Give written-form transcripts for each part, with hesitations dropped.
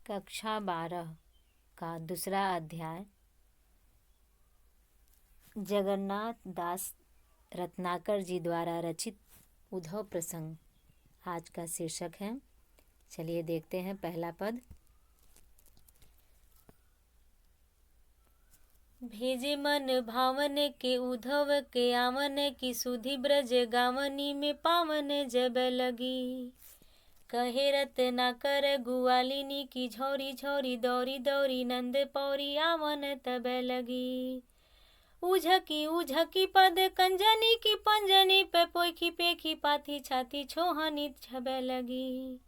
कक्षा 12 का दूसरा अध्याय जगन्नाथ दास रत्नाकर जी द्वारा रचित उद्धव प्रसंग आज का शीर्षक है। चलिए देखते हैं पहला पद। भेजे मन भावन के उद्धव के आवन की सुधि ब्रज गावनी में पावन जब लगी। कहे रत्नाकर गुआलिनी की झोरी झोरी दौरी दौरी नंद पौरी आवन तब लगी। उझकी पद कंजनी की पंजनी पे पोखी पेखी पाथी छाती छोहनी छब लगी।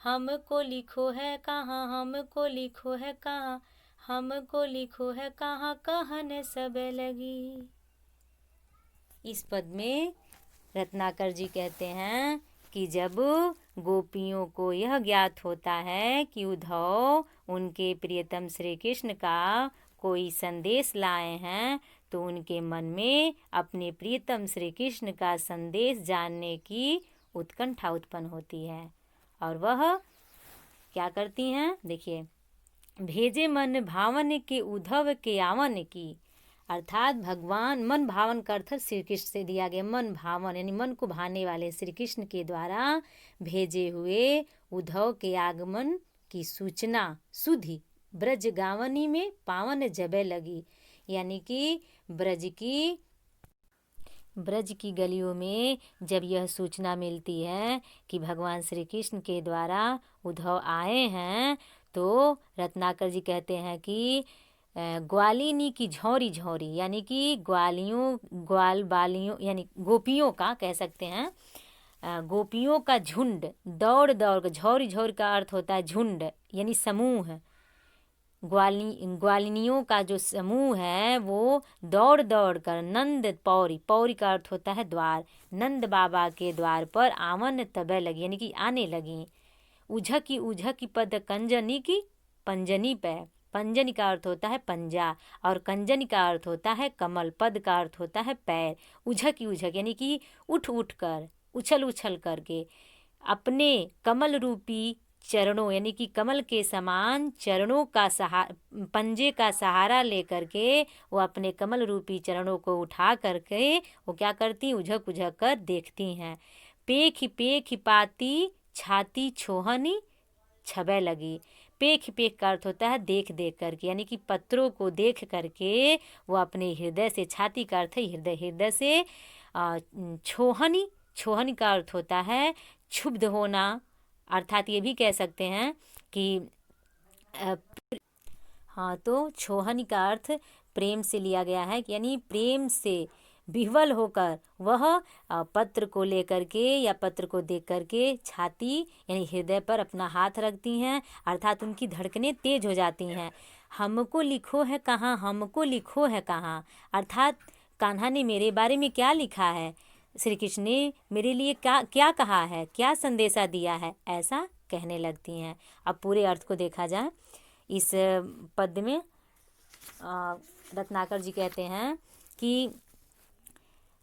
हमको लिखो है कहाँ, हमको लिखो है कहाँ, हमको लिखो है कहाँ, कहने सब लगी। इस पद में रत्नाकर जी कहते हैं कि जब गोपियों को यह ज्ञात होता है कि उद्धव उनके प्रियतम श्री कृष्ण का कोई संदेश लाए हैं, तो उनके मन में अपने प्रियतम श्री कृष्ण का संदेश जानने की उत्कंठा उत्पन्न होती है। और वह क्या करती हैं, देखिए। भेजे मन भावन के उद्धव के आवन की, अर्थात भगवान मन भावन का अर्थ श्री कृष्ण से दिया गया। मन भावन यानी मन को भाने वाले श्री कृष्ण के द्वारा भेजे हुए उद्धव के आगमन की सूचना सुधि ब्रज गावनी में पावन जबे लगी, यानी कि ब्रज की गलियों में जब यह सूचना मिलती है कि भगवान श्री कृष्ण के द्वारा उद्धव आए हैं, तो रत्नाकर जी कहते हैं कि ग्वालिनी की झोरी झोरी यानी कि ग्वाल बालियों यानी गोपियों का कह सकते हैं, गोपियों का झुंड दौड़ दौड़, झोरी झोर का अर्थ होता है झुंड यानी समूह। ग्वालिनियों का जो समूह है वो दौड़ दौड़ कर नंद पौरी, पौरी का अर्थ होता है द्वार, नंद बाबा के द्वार पर आवन तबे लगी यानी कि आने लगी। उझकी पद कंजनी की पंजनी पे, पंजनी का अर्थ होता है पंजा और कंजनी का अर्थ होता है कमल, पद का अर्थ होता है पैर। उझक यानी कि उठ उठ कर, उछल उछल करके अपने कमल रूपी चरणों यानी कि कमल के समान चरणों का पंजे का सहारा लेकर के वो अपने कमल रूपी चरणों को उठा करके वो क्या करती, उझक उझक कर देखती हैं। पेख पाती छाती छोहनी छबे लगी। पेख का अर्थ होता है देख देख करके, यानी कि पत्रों को देख करके वो अपने हृदय से, छाती का अर्थ है हृदय, हृदय से छोहनी का अर्थ होता है क्षुब्ध होना, अर्थात ये भी कह सकते हैं कि हाँ, तो छोहनी का अर्थ प्रेम से लिया गया है, यानी प्रेम से विह्वल होकर वह पत्र को लेकर के या पत्र को देख करके छाती यानी हृदय पर अपना हाथ रखती हैं, अर्थात उनकी धड़कनें तेज हो जाती हैं। हमको लिखो है कहाँ, हमको लिखो है कहाँ, अर्थात कान्हा ने मेरे बारे में क्या लिखा है, श्री कृष्ण ने मेरे लिए क्या कहा है, क्या संदेशा दिया है, ऐसा कहने लगती हैं। अब पूरे अर्थ को देखा जाए। इस पद में रत्नाकर जी कहते हैं कि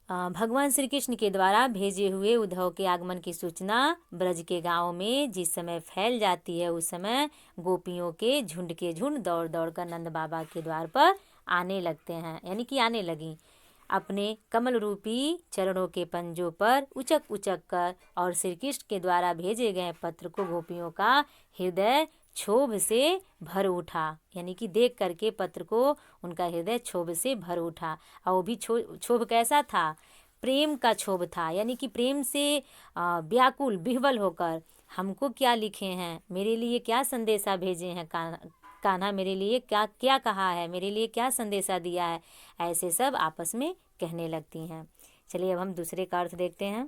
भगवान श्री कृष्ण के द्वारा भेजे हुए उद्धव के आगमन की सूचना ब्रज के गांव में जिस समय फैल जाती है, उस समय गोपियों के झुंड दौड़ दौड़ कर नंद बाबा के द्वार पर आने लगते हैं, यानी कि आने लगी। अपने कमल रूपी चरणों के पंजों पर उचक उचक कर और श्री कृष्ण के द्वारा भेजे गए पत्र को गोपियों का हृदय क्षोभ से भर उठा, यानी कि देख करके पत्र को उनका हृदय क्षोभ से भर उठा। और वो भी क्षोभ कैसा था, प्रेम का क्षोभ था, यानी कि प्रेम से व्याकुल विह्वल होकर हमको क्या लिखे हैं, मेरे लिए क्या संदेशा भेजे हैं कान्हा, मेरे लिए क्या कहा है, मेरे लिए क्या संदेशा दिया है, ऐसे सब आपस में कहने लगती हैं। चलिए अब हम दूसरे का अर्थ देखते हैं।